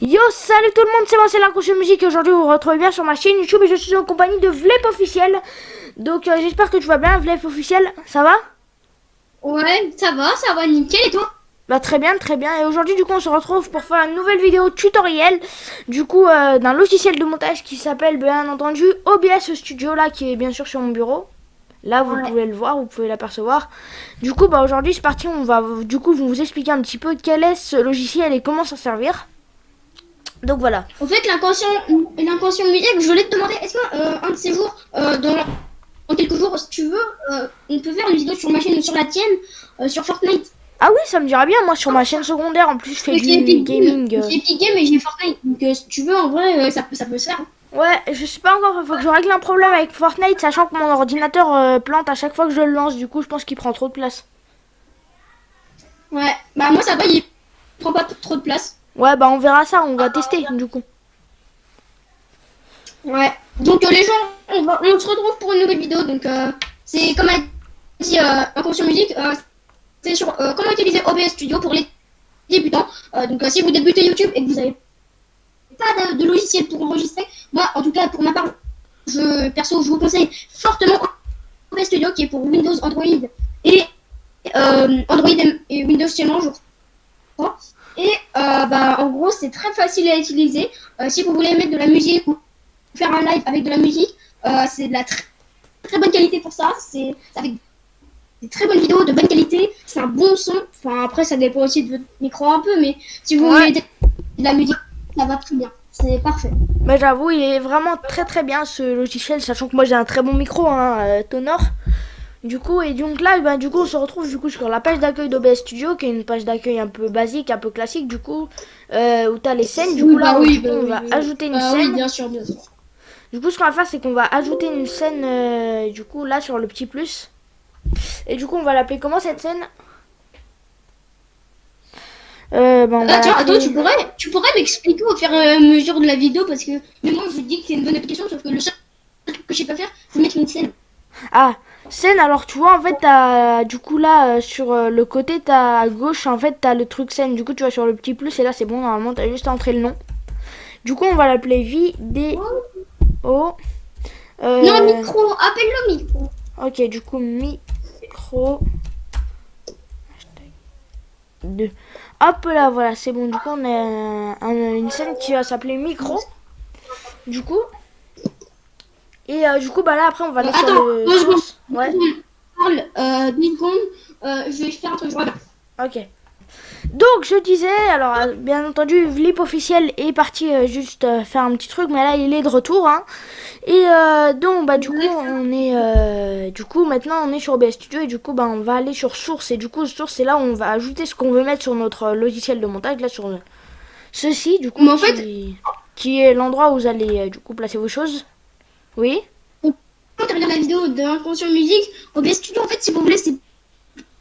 Yo, salut tout le monde, c'est moi, c'est l'Inconscient Musique et aujourd'hui vous vous retrouvez bien sur ma chaîne YouTube et je suis en compagnie de Vlep Officiel. Donc j'espère que tu vas bien, Vlep Officiel, ça va? Ouais, ça va nickel et toi? Bah très bien, très bien. Et aujourd'hui du coup on se retrouve pour faire une nouvelle vidéo tutoriel du coup d'un logiciel de montage qui s'appelle bien entendu OBS Studio là qui est bien sûr sur mon bureau. Là vous Ouais. pouvez le voir, vous pouvez l'apercevoir. Du coup bah aujourd'hui c'est parti, on va du coup vous expliquer un petit peu quel est ce logiciel et comment s'en servir. Donc voilà. En fait, l'inconscient musique, je voulais te demander, est-ce qu'un de ces jours, dans quelques jours, si tu veux, on peut faire une vidéo sur ma chaîne ou sur la tienne, sur Fortnite. Ah oui, ça me dirait bien, moi sur ma chaîne secondaire, en plus je fais J'ai du Epic Game, gaming. j'ai Epic Game et j'ai Fortnite. Donc si tu veux, en vrai, ça peut se faire. Ouais, je sais pas encore, il faut que je règle un problème avec Fortnite, sachant que mon ordinateur plante à chaque fois que je le lance, du coup je pense qu'il prend trop de place. Ouais, bah moi ça va, il prend pas trop de place. Ouais, bah on verra ça, on va tester du coup. Ouais. Donc les gens, on se retrouve pour une nouvelle vidéo. Donc c'est comme a dit Inconscient Musique, c'est sur comment utiliser OBS Studio pour les débutants. Donc si vous débutez YouTube et que vous n'avez pas de logiciel pour enregistrer, moi en tout cas pour ma part, je vous conseille fortement OBS Studio qui est pour Windows, Android et Android et Windows seulement, je crois. Et bah, en gros c'est très facile à utiliser. Si vous voulez mettre de la musique ou faire un live avec de la musique, c'est de la très bonne qualité pour ça. C'est avec des très bonnes vidéos de bonne qualité, c'est un bon son. Enfin, après, ça dépend aussi de votre micro un peu, mais si vous Ouais, mettez de la musique, ça va très bien. C'est parfait. mais j'avoue, il est vraiment très très bien ce logiciel, sachant que moi j'ai un très bon micro, hein, Tonor. Du coup, et donc là, bah, du coup, on se retrouve du coup sur la page d'accueil d'OBS Studio, qui est une page d'accueil un peu basique, un peu classique, du coup, où t'as les scènes. Du coup, Oui, là, bah du oui, coup, bah on oui, va oui. ajouter une Oui, scène. bien sûr, bien sûr. Du coup, ce qu'on va faire, c'est qu'on va ajouter une scène, du coup, là, sur le petit plus. Et du coup, on va l'appeler comment cette scène? Bah, on va Tiens, attends, l'appeler... tu pourrais m'expliquer au fur et à mesure de la vidéo parce que mais moi je vous dis que c'est une bonne application, sauf que le seul truc que je sais pas faire, c'est mettre une scène. Ah, scène, alors tu vois, en fait, t'as, du coup, là, sur le côté, t'as à gauche, en fait, t'as le truc scène. Du coup, tu vas sur le petit plus, et là, c'est bon, normalement, t'as juste à entrer le nom. Du coup, on va l'appeler vidéo. Non, Euh, micro, appelle-le micro. ok, du coup, micro 2. Hop là, voilà, c'est bon. Du coup, on a une scène qui va s'appeler micro. Du coup, et du coup, bah là, après, on va aller sur Attends, le 2 secondes. source. Ouais, Parle, 10 secondes. Je vais faire un truc. Voilà. ok. Donc je disais, alors bien entendu, Vlip officiel est parti juste faire un petit truc, mais là il est de retour. Hein. Et donc bah du coup on est, du coup maintenant on est sur OBS Studio et du coup bah on va aller sur source et du coup source c'est là où on va ajouter ce qu'on veut mettre sur notre logiciel de montage là sur ceci du coup Mais en fait, qui est l'endroit où vous allez du coup placer vos choses. Oui. quand tu regardes la vidéo d'Inconscient Musique, OBS Studio, en fait, si vous voulez, c'est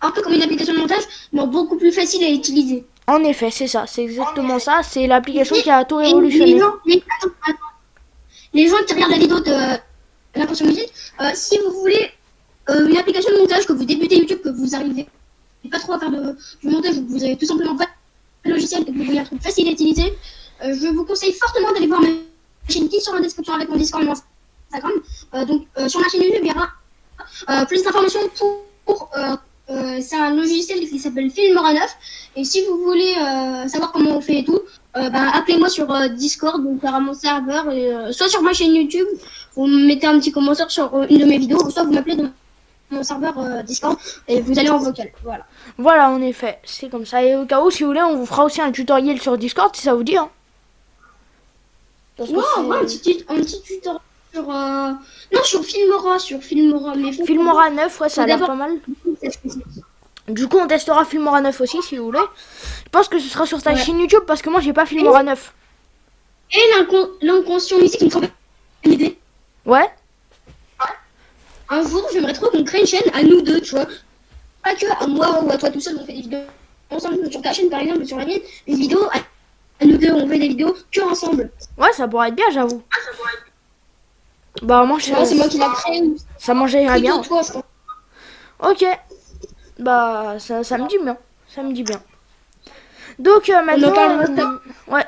un peu comme une application de montage, mais beaucoup plus facile à utiliser. En effet, c'est ça, c'est exactement ça, c'est l'application qui a tout Et les révolutionné. gens, les gens qui regardent la vidéo de l'Inconscient Musique, si vous voulez une application de montage, que vous débutez YouTube, que vous arrivez pas trop à faire du montage, ou que vous avez tout simplement pas de logiciel, et que vous voulez un truc facile à utiliser, je vous conseille fortement d'aller voir ma chaîne qui est sur la description avec mon Discord et mon Instagram. Sur ma chaîne YouTube, il y aura plus d'informations c'est un logiciel qui s'appelle Filmora 9. Et si vous voulez savoir comment on fait et tout, appelez-moi sur Discord, donc à mon serveur, et, soit sur ma chaîne YouTube, vous mettez un petit commentaire sur une de mes vidéos, ou soit vous m'appelez dans mon serveur Discord et vous allez en vocal. Voilà. Voilà, en effet, c'est comme ça. Et au cas où, si vous voulez, on vous fera aussi un tutoriel sur Discord si ça vous dit. Hein. Parce que Ouais, c'est un petit tutoriel sur. Non, sur Filmora, mais Filmora 9, ouais, ça faut a l'air d'abord. pas mal. Du coup, on testera Filmora 9 aussi si vous voulez. Je pense que ce sera sur ta Ouais. chaîne YouTube parce que moi, j'ai pas Filmora 9. Et l'inconscient musique, une idée. Ouais. Un jour, j'aimerais trop qu'on crée une chaîne à nous deux, tu vois. Pas que à moi ou à toi tout seul, on fait des vidéos ensemble sur ta chaîne par exemple, sur la mienne, des vidéos à nous deux, on fait des vidéos que ensemble. Ouais, ça pourrait être bien, j'avoue. Bah, moi, Tu vois, c'est moi qui l'a créé, ou ça mangerait plutôt bien. toi, je pense. Ok. Bah, ça me dit bien. Ça me dit bien. Donc, On en parlera maintenant. Ouais.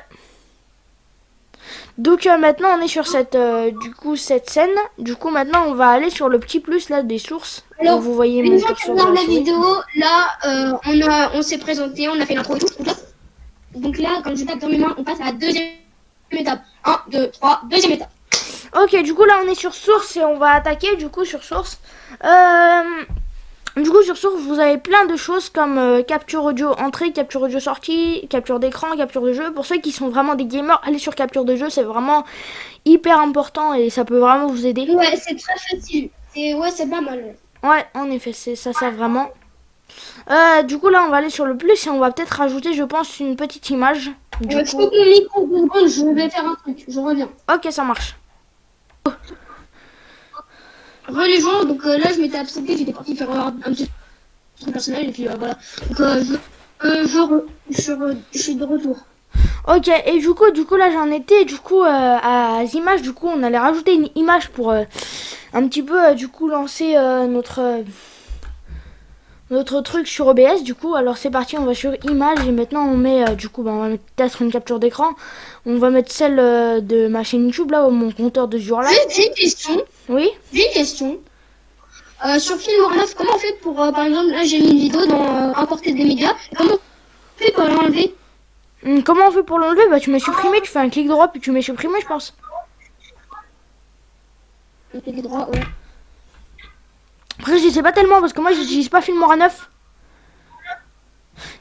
Donc maintenant on est sur cette scène. Du coup maintenant on va aller sur le petit plus là des sources. Alors, Donc, vous voyez les mon gens qui curseur de regardent la la souris. vidéo, là, on s'est présenté, on a fait l'intro et tout. Donc là, quand je tape dans mes mains, on passe à la deuxième étape. 1, 2, 3, deuxième étape. Ok, du coup là on est sur source et on va attaquer du coup sur source. Du coup sur source vous avez plein de choses comme capture audio entrée, capture audio sortie, capture d'écran, capture de jeu. Pour ceux qui sont vraiment des gamers, allez sur capture de jeu, c'est vraiment hyper important et ça peut vraiment vous aider. Ouais, c'est très facile. C'est pas mal. Ouais, en effet, ça sert vraiment. Du coup là on va aller sur le plus et on va peut-être rajouter je pense une petite image. Du Je coup... coupe mon micro 2 secondes, je vais faire un truc. Je reviens. Ok, ça marche. Les gens, donc là, je m'étais absenté, j'étais parti faire un petit truc personnel et puis voilà. Donc je suis de retour. Ok, et du coup là j'en étais du coup à images. Du coup on allait rajouter une image pour un petit peu du coup lancer notre truc sur OBS. Du coup alors c'est parti, on va sur image et maintenant on met du coup on va mettre peut-être une capture d'écran. On va mettre celle de ma chaîne YouTube là, mon compteur de jour là. J'ai une question. Oui. J'ai une question. Sur Filmora9, comment on fait pour, par exemple, là j'ai mis une vidéo dans Importer des médias. Comment on fait pour l'enlever? Comment on fait pour l'enlever? Bah tu mets supprimer, tu fais un clic droit puis tu mets supprimer je pense. Un clic droit, ouais. Après je sais pas tellement parce que moi j'utilise pas Filmora 9.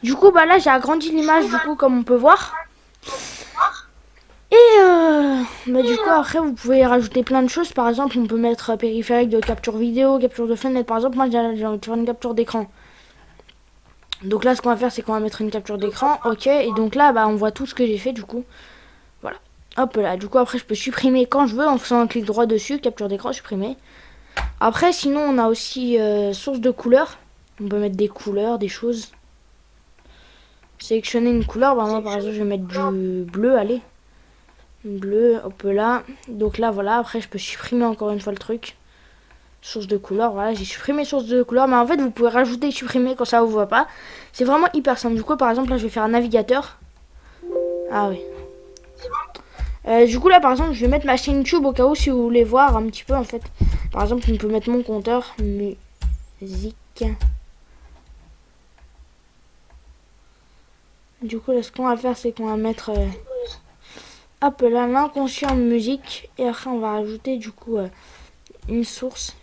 Du coup bah là j'ai agrandi l'image du coup comme on peut voir. Et bah du coup après vous pouvez rajouter plein de choses. Par exemple on peut mettre périphérique de capture vidéo, capture de fenêtre. Par exemple moi j'ai envie de faire une capture d'écran. Donc là ce qu'on va faire c'est qu'on va mettre une capture d'écran. Ok, et donc là bah on voit tout ce que j'ai fait du coup. Voilà. Hop là, du coup après je peux supprimer quand je veux en faisant un clic droit dessus, capture d'écran, supprimer. Après sinon on a aussi source de couleurs. On peut mettre des couleurs, des choses. Sélectionner une couleur, bah moi par exemple je vais mettre du bleu, allez. Bleu, hop là. Donc là voilà, après je peux supprimer encore une fois le truc. Source de couleur, voilà, j'ai supprimé source de couleur. Mais en fait vous pouvez rajouter et supprimer quand ça vous voit pas. C'est vraiment hyper simple. Du coup par exemple là je vais faire un navigateur. Ah oui. Du coup là par exemple je vais mettre ma chaîne YouTube au cas où si vous voulez voir un petit peu en fait. Par exemple on peut mettre mon compteur musique. Du coup là ce qu'on va faire c'est qu'on va mettre hop là l'inconscient musique. Et après on va rajouter du coup une source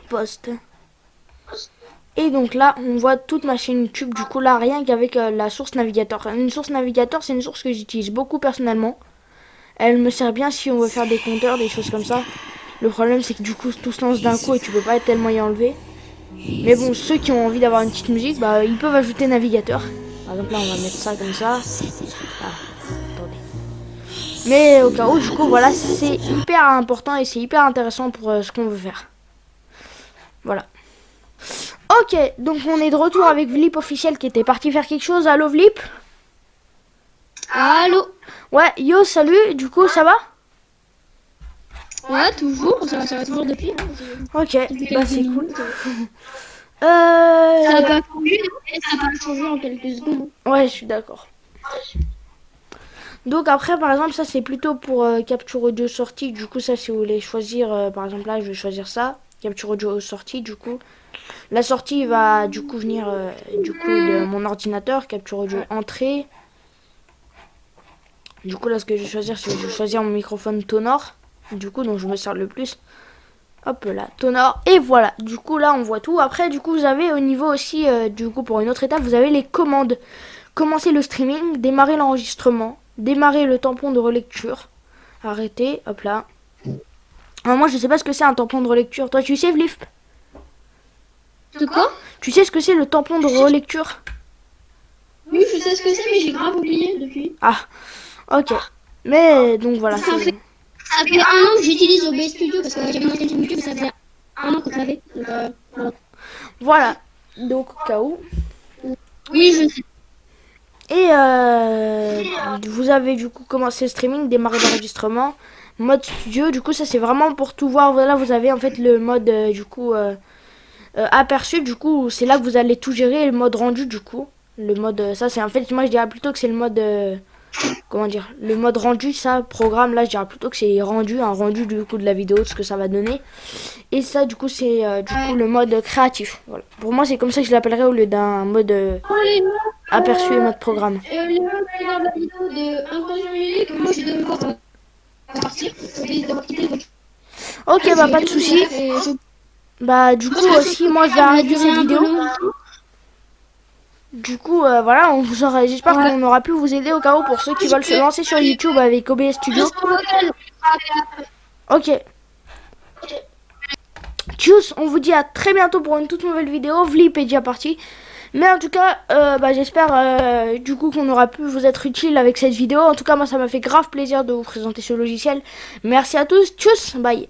post. Et donc là on voit toute ma chaîne YouTube. Du coup là rien qu'avec la source navigateur. Une source navigateur c'est une source que j'utilise beaucoup personnellement. Elle me sert bien si on veut faire des compteurs, des choses comme ça. Le problème c'est que du coup tout se lance d'un coup et tu peux pas tellement y enlever. Mais bon, ceux qui ont envie d'avoir une petite musique, bah ils peuvent ajouter navigateur. Par exemple là on va mettre ça comme ça. Ah, attendez. Mais au cas où, du coup voilà, c'est hyper important et c'est hyper intéressant pour ce qu'on veut faire. Voilà. Ok, donc on est de retour avec Vlip officiel qui était parti faire quelque chose. Allo Vlip? Allô? Ouais, yo, salut, du coup ça va? Ouais, toujours, ça va toujours depuis. Ok, bah c'est cool. Ça va pas changer, ça va changer en quelques secondes. Ouais, je suis d'accord. Donc après, par exemple, ça c'est plutôt pour capture audio sortie. Du coup, ça si vous voulez choisir, par exemple là, je vais choisir ça. Capture audio sortie, du coup. La sortie va du coup venir du coup de mon ordinateur. Capture audio entrée. Du coup là, ce que je vais choisir, c'est que je vais choisir mon microphone Tonor. Du coup, donc je me sers le plus. Hop là, Tonor. Et voilà, du coup là, on voit tout. Après, du coup, vous avez au niveau aussi, du coup, pour une autre étape, vous avez les commandes. Commencer le streaming, démarrer l'enregistrement, démarrer le tampon de relecture, arrêter, hop là. Alors moi je sais pas ce que c'est un tampon de relecture. Toi tu sais Vlif? De quoi? Tu sais ce que c'est le tampon de relecture? Oui, je sais ce que c'est, mais j'ai grave oublié depuis. Ah, ok. Mais donc voilà. Ça fait 1 an que j'utilise OBS Studio parce que j'avais mon chaîne YouTube, ça fait 1 an que je l'avais. Donc, voilà. Donc au cas où. oui, je sais. Et vous avez du coup commencé le streaming, démarrer l'enregistrement, mode studio. Du coup ça c'est vraiment pour tout voir. Voilà, vous avez en fait le mode du coup aperçu. Du coup c'est là que vous allez tout gérer. Et le mode rendu du coup. Le mode ça c'est en fait moi je dirais plutôt que c'est le mode comment dire, le mode rendu, ça, programme, là je dirais plutôt que c'est rendu, un rendu du coup de la vidéo, de ce que ça va donner. Et ça du coup c'est du coup le mode créatif. Voilà. Pour moi c'est comme ça que je l'appellerais au lieu d'un mode aperçu et mode programme. Les gens qui regardent la vidéo de Inconscient Musique, moi je vais devoir partir. Je vais devoir quitter, donc, Ok, bah pas de soucis. Bah du coup aussi moi je vais arrêter cette vidéo. Du coup voilà, on vous aura, j'espère qu'on aura pu vous aider au cas où pour ceux qui veulent se lancer sur YouTube avec OBS Studio. Ok. Tchuss, on vous dit à très bientôt pour une toute nouvelle vidéo. Vlip est déjà parti. Mais en tout cas, bah, j'espère du coup qu'on aura pu vous être utile avec cette vidéo. En tout cas, moi ça m'a fait grave plaisir de vous présenter ce logiciel. Merci à tous, tchuss, bye.